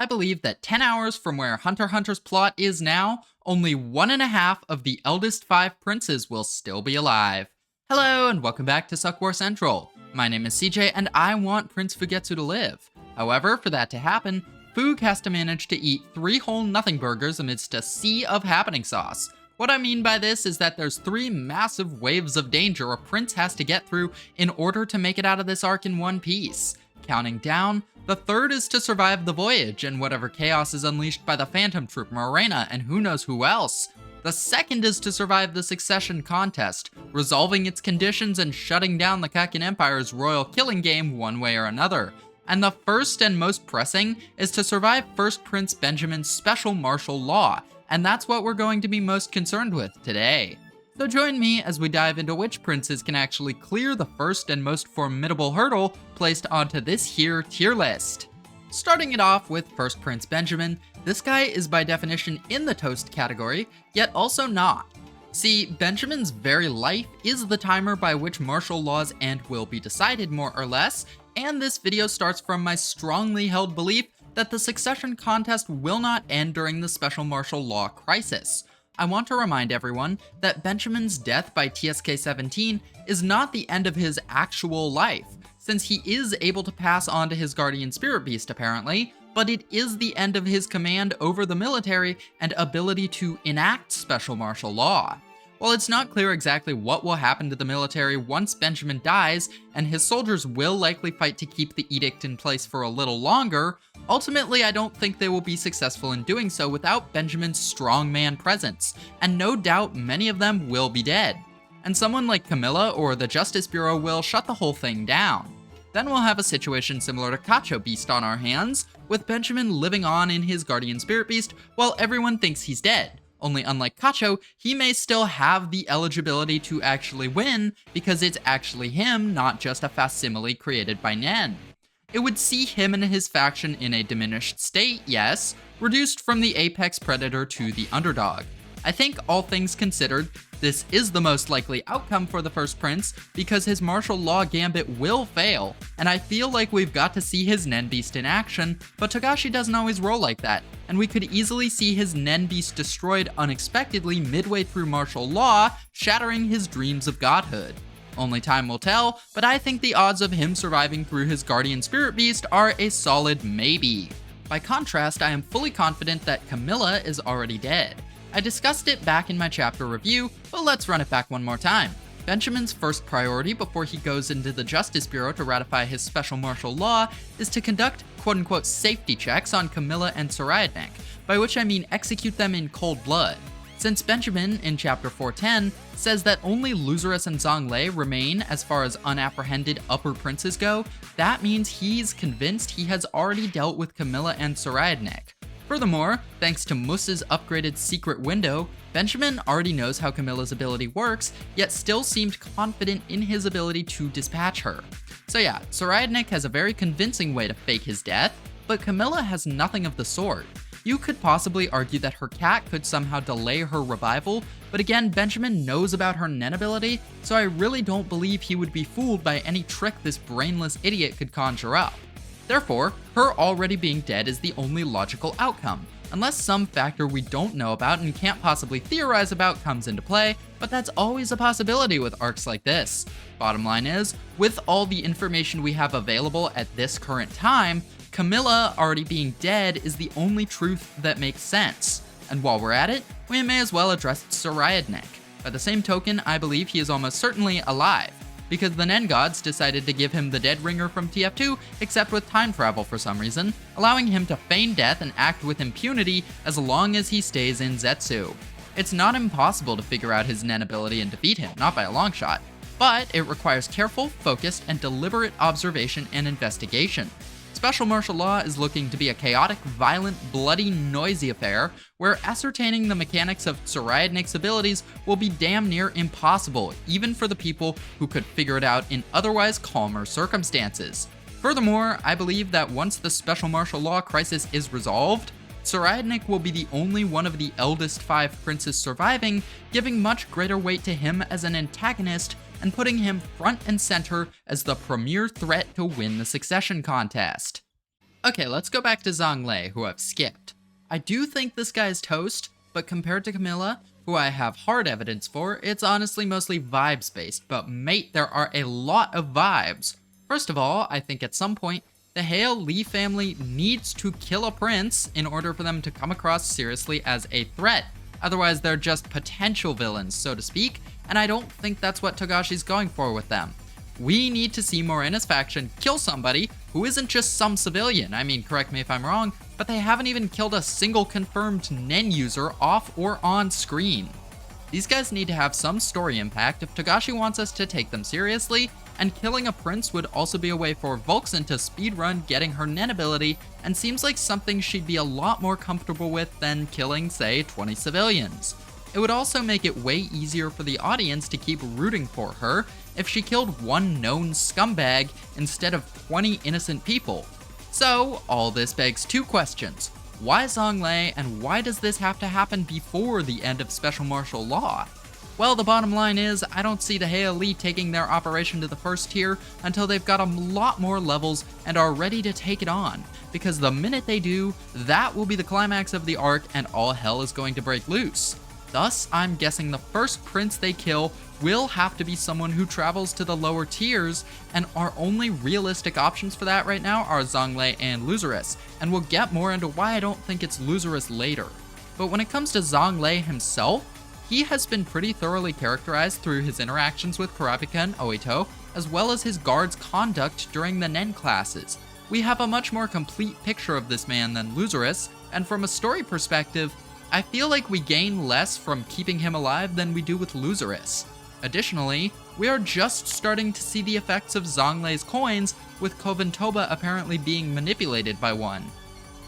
I believe that 10 hours from where Hunter x Hunter's plot is now, only 1.5 of the eldest 5 princes will still be alive. Hello and welcome back to Suck War Central. My name is CJ and I want Prince Fugetsu to live. However, for that to happen, Fug has to manage to eat 3 whole nothing burgers amidst a sea of happening sauce. What I mean by this is that there's 3 massive waves of danger a prince has to get through in order to make it out of this arc in one piece. Counting down, the 3rd is to survive the voyage and whatever chaos is unleashed by the Phantom Troop, Morena, and who knows who else. The 2nd is to survive the succession contest, resolving its conditions and shutting down the Kakin Empire's royal killing game one way or another. And the 1st and most pressing is to survive First Prince Benjamin's special martial law, and that's what we're going to be most concerned with today. So join me as we dive into which princes can actually clear the 1st and most formidable hurdle placed onto this here tier list. Starting it off with First Prince Benjamin, this guy is by definition in the toast category, yet also not. See, Benjamin's very life is the timer by which martial laws and will be decided more or less, and this video starts from my strongly held belief that the succession contest will not end during the special martial law crisis. I want to remind everyone that Benjamin's death by TSK-17 is not the end of his actual life, since he is able to pass on to his guardian spirit beast apparently, but it is the end of his command over the military and ability to enact special martial law. While it's not clear exactly what will happen to the military once Benjamin dies, and his soldiers will likely fight to keep the edict in place for a little longer, ultimately I don't think they will be successful in doing so without Benjamin's strongman presence, and no doubt many of them will be dead. And someone like Camilla or the Justice Bureau will shut the whole thing down. Then we'll have a situation similar to Kacho Beast on our hands, with Benjamin living on in his guardian spirit beast while everyone thinks he's dead. Only unlike Kacho, he may still have the eligibility to actually win because it's actually him, not just a facsimile created by Nen. It would see him and his faction in a diminished state, yes, reduced from the apex predator to the underdog. I think all things considered, this is the most likely outcome for the first prince because his martial law gambit will fail, and I feel like we've got to see his Nen Beast in action, but Togashi doesn't always roll like that, and we could easily see his Nen Beast destroyed unexpectedly midway through martial law, shattering his dreams of godhood. Only time will tell, but I think the odds of him surviving through his guardian spirit beast are a solid maybe. By contrast, I am fully confident that Camilla is already dead. I discussed it back in my chapter review, but let's run it back one more time. Benjamin's first priority before he goes into the Justice Bureau to ratify his special martial law is to conduct quote-unquote safety checks on Camilla and Tserriednich, by which I mean execute them in cold blood. Since Benjamin, in chapter 410, says that only Luzerus and Zhang Lei remain as far as unapprehended upper princes go, that means he's convinced he has already dealt with Camilla and Tserriednich. Furthermore, thanks to Mus's upgraded secret window, Benjamin already knows how Camilla's ability works, yet still seemed confident in his ability to dispatch her. So yeah, Tserriednich has a very convincing way to fake his death, but Camilla has nothing of the sort. You could possibly argue that her cat could somehow delay her revival, but again, Benjamin knows about her Nen ability, so I really don't believe he would be fooled by any trick this brainless idiot could conjure up. Therefore, her already being dead is the only logical outcome, unless some factor we don't know about and can't possibly theorize about comes into play, but that's always a possibility with arcs like this. Bottom line is, with all the information we have available at this current time, Camilla already being dead is the only truth that makes sense. And while we're at it, we may as well address Tserriednich. By the same token, I believe he is almost certainly alive, because the Nen gods decided to give him the dead ringer from TF2, except with time travel for some reason, allowing him to feign death and act with impunity as long as he stays in Zetsu. It's not impossible to figure out his Nen ability and defeat him, not by a long shot, but it requires careful, focused, and deliberate observation and investigation. Special martial law is looking to be a chaotic, violent, bloody, noisy affair where ascertaining the mechanics of Tserriednich's abilities will be damn near impossible, even for the people who could figure it out in otherwise calmer circumstances. Furthermore, I believe that once the special martial law crisis is resolved, Tserriednich will be the only one of the eldest 5 princes surviving, giving much greater weight to him as an antagonist and putting him front and center as the premier threat to win the succession contest. Okay, let's go back to Zhang Lei, who I've skipped. I do think this guy's toast, but compared to Camilla, who I have hard evidence for, it's honestly mostly vibes-based, but mate, there are a lot of vibes. First of all, I think at some point, the Hale Lee family needs to kill a prince in order for them to come across seriously as a threat. Otherwise, they're just potential villains, so to speak, and I don't think that's what Togashi's going for with them. We need to see Morena's faction kill somebody who isn't just some civilian. I mean, correct me if I'm wrong, but they haven't even killed a single confirmed Nen user off or on screen. These guys need to have some story impact if Togashi wants us to take them seriously, and killing a prince would also be a way for Volkson to speedrun getting her Nen ability, and seems like something she'd be a lot more comfortable with than killing, say, 20 civilians. It would also make it way easier for the audience to keep rooting for her if she killed one known scumbag instead of 20 innocent people. So, all this begs two questions. Why Zhang Lei, and why does this have to happen before the end of special martial law? Well, the bottom line is, I don't see the Hale Lee taking their operation to the first tier until they've got a lot more levels and are ready to take it on, because the minute they do, that will be the climax of the arc and all hell is going to break loose. Thus, I'm guessing the first prince they kill will have to be someone who travels to the lower tiers, and our only realistic options for that right now are Zhang Lei and Luzerus, and we'll get more into why I don't think it's Luzerus later. But when it comes to Zhang Lei himself, he has been pretty thoroughly characterized through his interactions with Kurapika and Oito, as well as his guard's conduct during the Nen classes. We have a much more complete picture of this man than Luzerus, and from a story perspective, I feel like we gain less from keeping him alive than we do with Luzerus. Additionally, we are just starting to see the effects of Zhang Lei's coins, with Koventoba apparently being manipulated by one.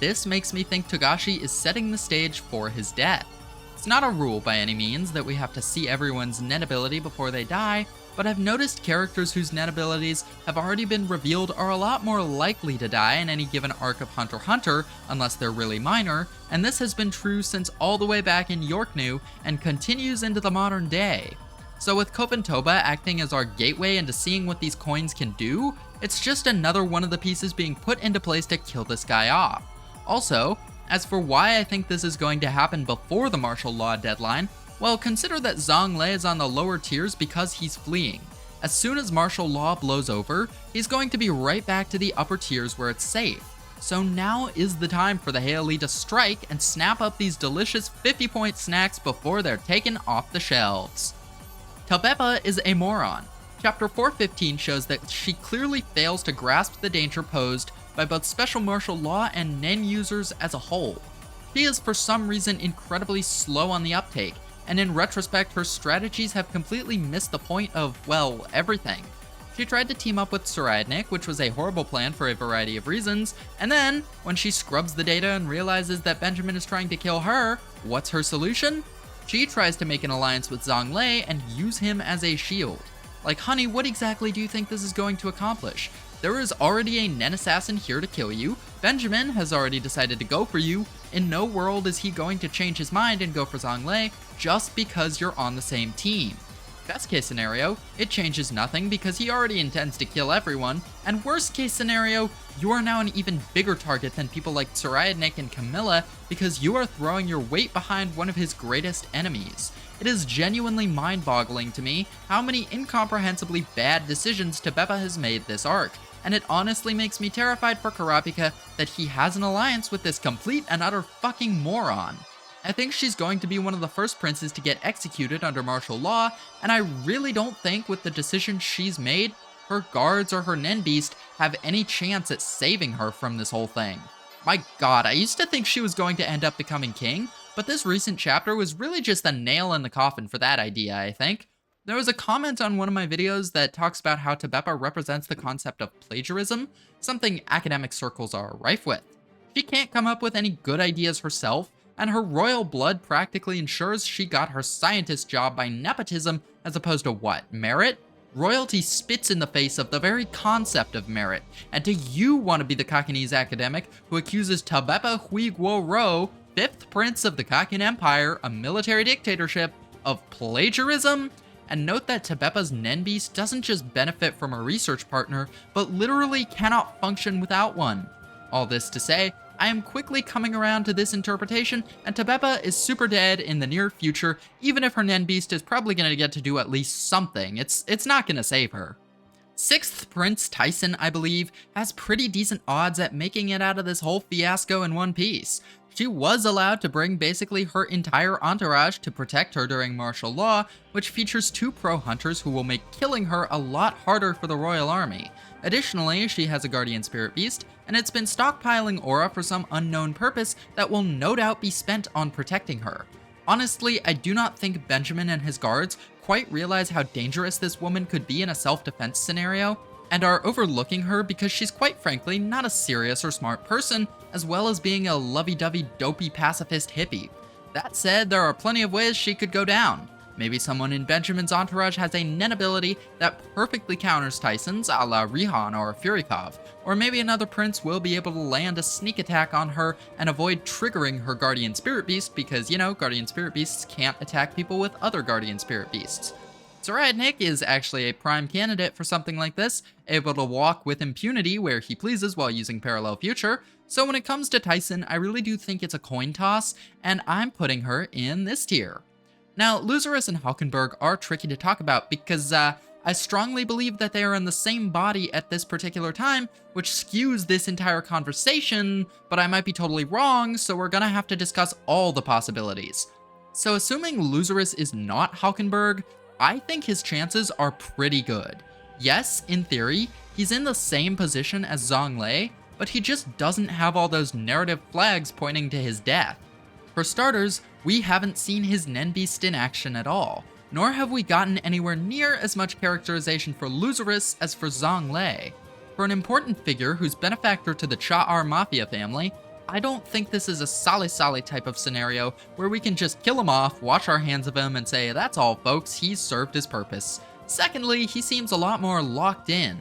This makes me think Togashi is setting the stage for his death. It's not a rule by any means that we have to see everyone's Nen ability before they die, but I've noticed characters whose Nen abilities have already been revealed are a lot more likely to die in any given arc of Hunter x Hunter, unless they're really minor, and this has been true since all the way back in Yorknu and continues into the modern day. So with Koventoba acting as our gateway into seeing what these coins can do, it's just another one of the pieces being put into place to kill this guy off. Also, as for why I think this is going to happen before the martial law deadline, well, consider that Zhang Lei is on the lower tiers because he's fleeing. As soon as martial law blows over, he's going to be right back to the upper tiers where it's safe. So now is the time for the Hale Lee to strike and snap up these delicious 50-point snacks before they're taken off the shelves. Tsubeppa is a moron. Chapter 415 shows that she clearly fails to grasp the danger posed by both special martial law and Nen users as a whole. She is for some reason incredibly slow on the uptake, and in retrospect her strategies have completely missed the point of, well, everything. She tried to team up with Tserriednich, which was a horrible plan for a variety of reasons, and then, when she scrubs the data and realizes that Benjamin is trying to kill her, what's her solution? She tries to make an alliance with Zhang Lei and use him as a shield. Like, honey, what exactly do you think this is going to accomplish? There is already a Nen assassin here to kill you. Benjamin has already decided to go for you. In no world is he going to change his mind and go for Zhang Lei just because you're on the same team. Best case scenario, it changes nothing because he already intends to kill everyone, and worst case scenario, you are now an even bigger target than people like Tserriednich and Camilla because you are throwing your weight behind one of his greatest enemies. It is genuinely mind-boggling to me how many incomprehensibly bad decisions Tsubeppa has made this arc, and it honestly makes me terrified for Kurapika that he has an alliance with this complete and utter fucking moron. I think she's going to be one of the first princes to get executed under martial law, and I really don't think with the decisions she's made, her guards or her Nen Beast have any chance at saving her from this whole thing. My god, I used to think she was going to end up becoming king, but this recent chapter was really just the nail in the coffin for that idea, I think. There was a comment on one of my videos that talks about how Tsubeppa represents the concept of plagiarism, something academic circles are rife with. She can't come up with any good ideas herself, and her royal blood practically ensures she got her scientist job by nepotism as opposed to what, merit? Royalty spits in the face of the very concept of merit, and do you want to be the Kakinese academic who accuses Tsubeppa Huiguo-Ro, 5th Prince of the Kakin Empire, a military dictatorship, of plagiarism? And note that Tsubeppa's Nen Beast doesn't just benefit from a research partner, but literally cannot function without one. All this to say, I am quickly coming around to this interpretation, and Tsubeppa is super dead in the near future, even if her Nen Beast is probably going to get to do at least something. It's not going to save her. 6th Prince Tyson, I believe, has pretty decent odds at making it out of this whole fiasco in one piece. She was allowed to bring basically her entire entourage to protect her during martial law, which features 2 pro hunters who will make killing her a lot harder for the royal army. Additionally, she has a guardian spirit beast, and it's been stockpiling aura for some unknown purpose that will no doubt be spent on protecting her. Honestly, I do not think Benjamin and his guards quite realize how dangerous this woman could be in a self-defense scenario, and are overlooking her because she's quite frankly not a serious or smart person, as well as being a lovey-dovey dopey pacifist hippie. That said, there are plenty of ways she could go down. Maybe someone in Benjamin's entourage has a Nen ability that perfectly counters Tyson's, a la Rihan or Furikov, or maybe another prince will be able to land a sneak attack on her and avoid triggering her guardian spirit beast because, you know, guardian spirit beasts can't attack people with other guardian spirit beasts. Tserriednich is actually a prime candidate for something like this, able to walk with impunity where he pleases while using Parallel Future, so when it comes to Tyson, I really do think it's a coin toss, and I'm putting her in this tier. Now, Luzerus and Halkenburg are tricky to talk about because I strongly believe that they are in the same body at this particular time, which skews this entire conversation, but I might be totally wrong, so we're gonna have to discuss all the possibilities. So assuming Luzerus is not Halkenburg, I think his chances are pretty good. Yes, in theory, he's in the same position as Zhang Lei, but he just doesn't have all those narrative flags pointing to his death. For starters, we haven't seen his Nen Beast in action at all, nor have we gotten anywhere near as much characterization for Luzerus as for Zhang Lei. For an important figure who's benefactor to the Cha'ar Mafia family, I don't think this is a sali-sali type of scenario where we can just kill him off, wash our hands of him, and say, that's all folks, he's served his purpose. Secondly, he seems a lot more locked in.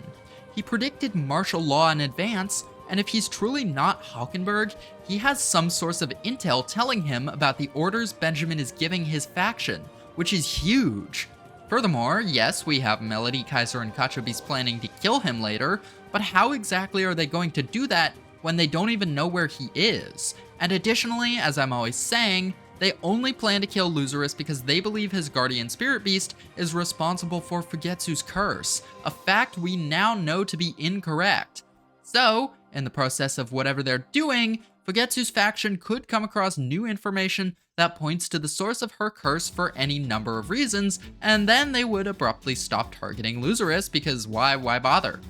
He predicted martial law in advance, and if he's truly not Halkenburg, he has some source of intel telling him about the orders Benjamin is giving his faction, which is huge. Furthermore, yes, we have Melody, Kaiser, and Kachobeast planning to kill him later, but how exactly are they going to do that when they don't even know where he is? And additionally, as I'm always saying, they only plan to kill Luzerus because they believe his guardian spirit beast is responsible for Fugetsu's curse, a fact we now know to be incorrect. So, in the process of whatever they're doing, Fugetsu's faction could come across new information that points to the source of her curse for any number of reasons, and then they would abruptly stop targeting Luzerus because why bother?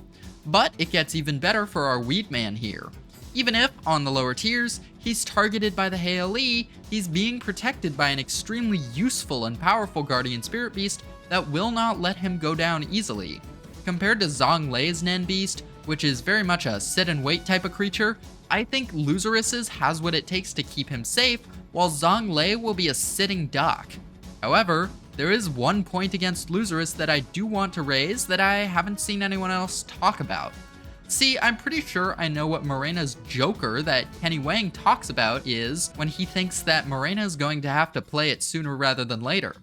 But it gets even better for our weed man here. Even if, on the lower tiers, he's targeted by the Heili, he's being protected by an extremely useful and powerful guardian spirit beast that will not let him go down easily. Compared to Zhang Lei's Nen Beast, which is very much a sit-and-wait type of creature, I think Luzerus's has what it takes to keep him safe, while Zhang Lei will be a sitting duck. However, there is one point against Luzerus that I do want to raise that I haven't seen anyone else talk about. See, I'm pretty sure I know what Morena's Joker that Kenny Wang talks about is when he thinks that Morena is going to have to play it sooner rather than later.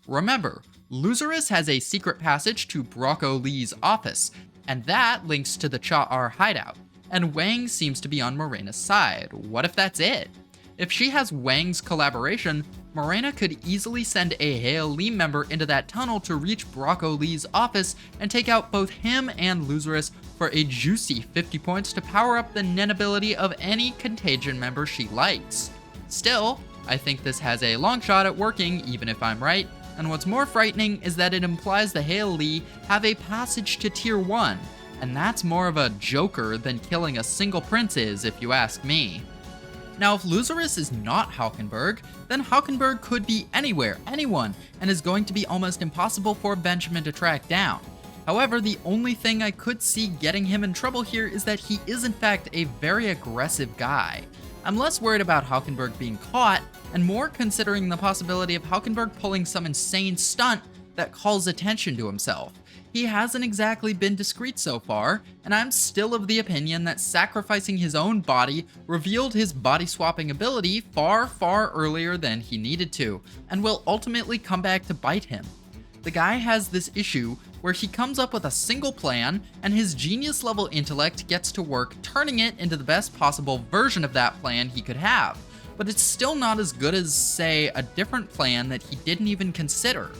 Remember, Luzerus has a secret passage to Brocco Lee's office, and that links to the Cha'ar hideout, and Wang seems to be on Morena's side. What if that's it? If she has Wang's collaboration, Morena could easily send a Heili member into that tunnel to reach Brocco Lee's office and take out both him and Luzerus for a juicy 50 points to power up the Nen ability of any Contagion member she likes. Still, I think this has a long shot at working even if I'm right, and what's more frightening is that it implies the Heili have a passage to Tier 1, and that's more of a joker than killing a single prince is, if you ask me. Now, if Luzerus is not Halkenburg, then Halkenburg could be anywhere, anyone, and is going to be almost impossible for Benjamin to track down. However, the only thing I could see getting him in trouble here is that he is in fact a very aggressive guy. I'm less worried about Halkenburg being caught, and more considering the possibility of Halkenburg pulling some insane stunt that calls attention to himself. He hasn't exactly been discreet so far, and I'm still of the opinion that sacrificing his own body revealed his body-swapping ability far earlier than he needed to, and will ultimately come back to bite him. The guy has this issue where he comes up with a single plan and his genius level intellect gets to work turning it into the best possible version of that plan he could have. But it's still not as good as, say, a different plan that he didn't even consider.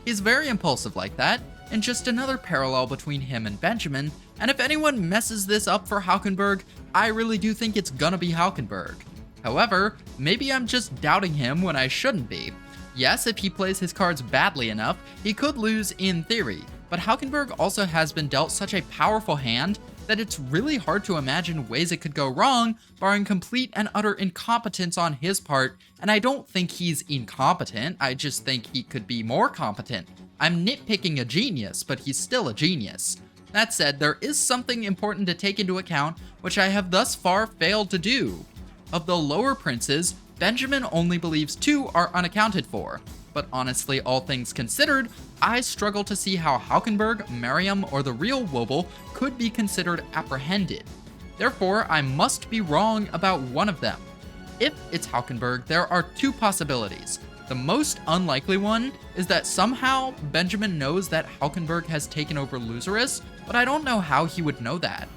He's very impulsive like that, and just another parallel between him and Benjamin, and if anyone messes this up for Halkenburg, I really do think it's gonna be Halkenburg. However, maybe I'm just doubting him when I shouldn't be. Yes, if he plays his cards badly enough, he could lose in theory, but Halkenburg also has been dealt such a powerful hand that it's really hard to imagine ways it could go wrong, barring complete and utter incompetence on his part, and I don't think he's incompetent, I just think he could be more competent. I'm nitpicking a genius, but he's still a genius. That said, there is something important to take into account, which I have thus far failed to do. Of the lower princes, Benjamin only believes 2 are unaccounted for, but honestly, all things considered, I struggle to see how Halkenburg, Marayam, or the real Wobble could be considered apprehended. Therefore, I must be wrong about one of them. If it's Halkenburg, there are 2 possibilities. The most unlikely one is that somehow Benjamin knows that Halkenburg has taken over Luzerus, but I don't know how he would know that.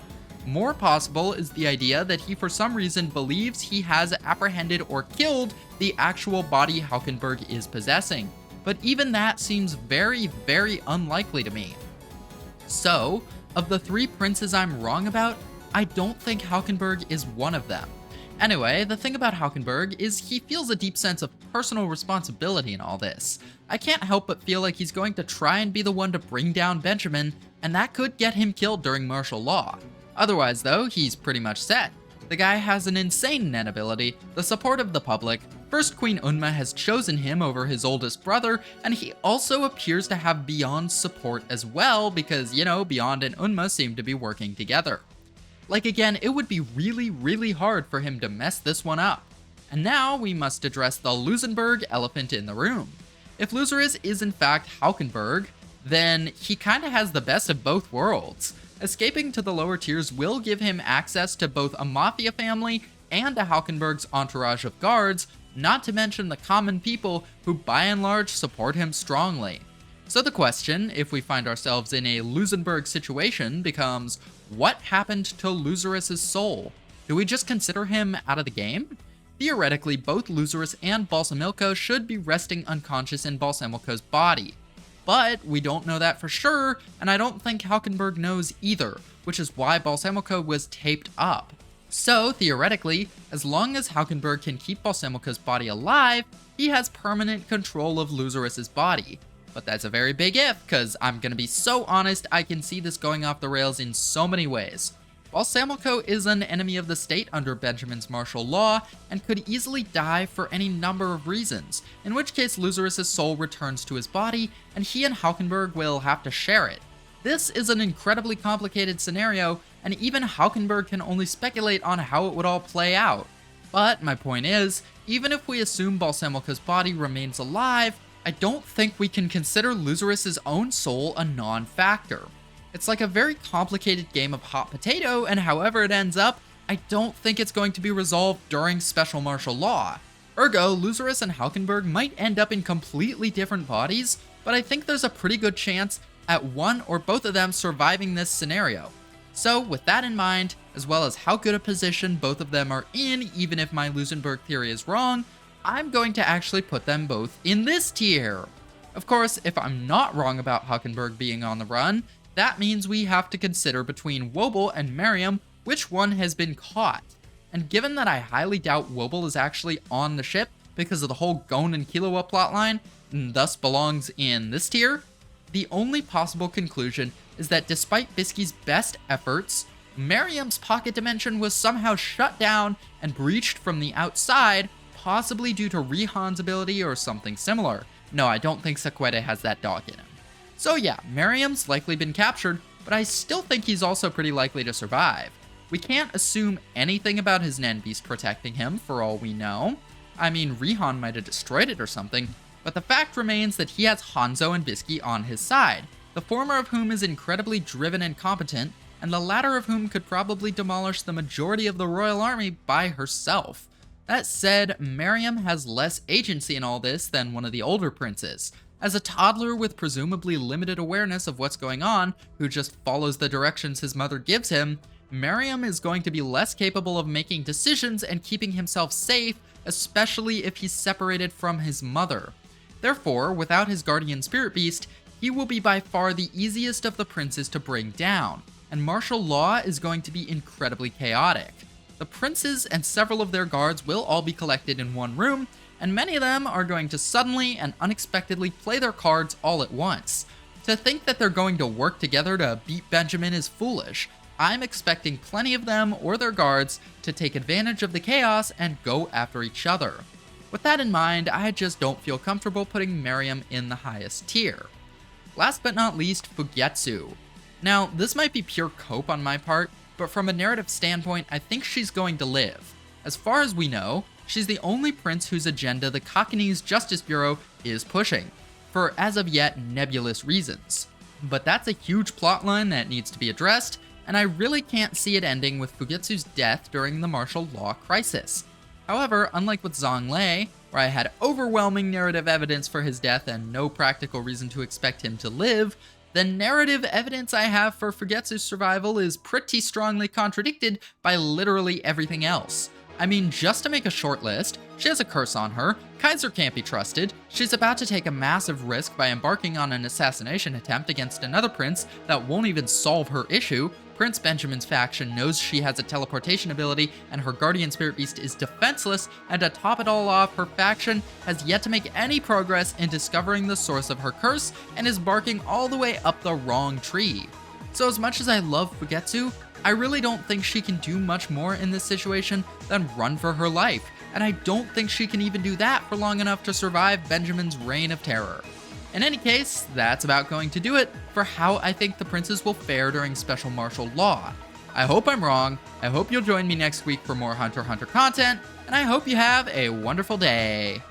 More possible is the idea that he for some reason believes he has apprehended or killed the actual body Halkenburg is possessing, but even that seems very, very unlikely to me. So, of the 3 princes I'm wrong about, I don't think Halkenburg is one of them. Anyway, the thing about Halkenburg is he feels a deep sense of personal responsibility in all this. I can't help but feel like he's going to try and be the one to bring down Benjamin, and that could get him killed during martial law. Otherwise though, he's pretty much set. The guy has an insane net ability, the support of the public, First Queen Unma has chosen him over his oldest brother, and he also appears to have Beyond's support as well because, you know, Beyond and Unma seem to be working together. Like again, it would be really, really hard for him to mess this one up. And now we must address the Lusenberg elephant in the room. If Luzerus is in fact Halkenburg, then he kinda has the best of both worlds. Escaping to the lower tiers will give him access to both a mafia family and a Halkenburg's entourage of guards, not to mention the common people who by and large support him strongly. So the question, if we find ourselves in a Lusenberg situation, becomes, what happened to Luzerus' soul? Do we just consider him out of the game? Theoretically, both Luzerus and Balsamilko should be resting unconscious in Balsamilko's body. But we don't know that for sure, and I don't think Halkenburg knows either, which is why Balsamilko was taped up. So, theoretically, as long as Halkenburg can keep Balsamilko's body alive, he has permanent control of Luzerus' body. But that's a very big if, cause I'm gonna be so honest, I can see this going off the rails in so many ways. Balsamilko is an enemy of the state under Benjamin's martial law, and could easily die for any number of reasons, in which case Luzerus' soul returns to his body, and he and Halkenburg will have to share it. This is an incredibly complicated scenario, and even Halkenburg can only speculate on how it would all play out. But my point is, even if we assume Balsamilko's body remains alive, I don't think we can consider Luzerus' own soul a non-factor. It's like a very complicated game of hot potato, and however it ends up, I don't think it's going to be resolved during special martial law. Ergo, Luzerus and Halkenburg might end up in completely different bodies, but I think there's a pretty good chance at one or both of them surviving this scenario. So with that in mind, as well as how good a position both of them are in, even if my Lusenberg theory is wrong, I'm going to actually put them both in this tier. Of course, if I'm not wrong about Halkenburg being on the run, that means we have to consider between Wobble and Marayam which one has been caught. And given that I highly doubt Wobble is actually on the ship because of the whole Gon and Killua plotline, and thus belongs in this tier, the only possible conclusion is that despite Bisky's best efforts, Marayam's pocket dimension was somehow shut down and breached from the outside, possibly due to Rihan's ability or something similar. No, I don't think Sequete has that dog in him. So yeah, Marayam's likely been captured, but I still think he's also pretty likely to survive. We can't assume anything about his Nen Beast protecting him, for all we know. I mean, Rihan might have destroyed it or something, but the fact remains that he has Hanzo and Bisky on his side, the former of whom is incredibly driven and competent, and the latter of whom could probably demolish the majority of the royal army by herself. That said, Marayam has less agency in all this than one of the older princes. As a toddler with presumably limited awareness of what's going on, who just follows the directions his mother gives him, Marayam is going to be less capable of making decisions and keeping himself safe, especially if he's separated from his mother. Therefore, without his guardian spirit beast, he will be by far the easiest of the princes to bring down, and martial law is going to be incredibly chaotic. The princes and several of their guards will all be collected in one room, and many of them are going to suddenly and unexpectedly play their cards all at once. To think that they're going to work together to beat Benjamin is foolish. I'm expecting plenty of them or their guards to take advantage of the chaos and go after each other. With that in mind, I just don't feel comfortable putting Marayam in the highest tier. Last but not least, Fugetsu. Now, this might be pure cope on my part, but from a narrative standpoint, I think she's going to live. As far as we know, she's the only prince whose agenda the Kakanese Justice Bureau is pushing, for as of yet nebulous reasons. But that's a huge plotline that needs to be addressed, and I really can't see it ending with Fugetsu's death during the martial law crisis. However, unlike with Zhang Lei, where I had overwhelming narrative evidence for his death and no practical reason to expect him to live, the narrative evidence I have for Fugetsu's survival is pretty strongly contradicted by literally everything else. I mean, just to make a short list, she has a curse on her, Kaiser can't be trusted, she's about to take a massive risk by embarking on an assassination attempt against another prince that won't even solve her issue, Prince Benjamin's faction knows she has a teleportation ability and her guardian spirit beast is defenseless, and to top it all off, her faction has yet to make any progress in discovering the source of her curse and is barking all the way up the wrong tree. So as much as I love Fugetsu, I really don't think she can do much more in this situation than run for her life, and I don't think she can even do that for long enough to survive Benjamin's reign of terror. In any case, that's about going to do it for how I think the princes will fare during special martial law. I hope I'm wrong, I hope you'll join me next week for more Hunter x Hunter content, and I hope you have a wonderful day.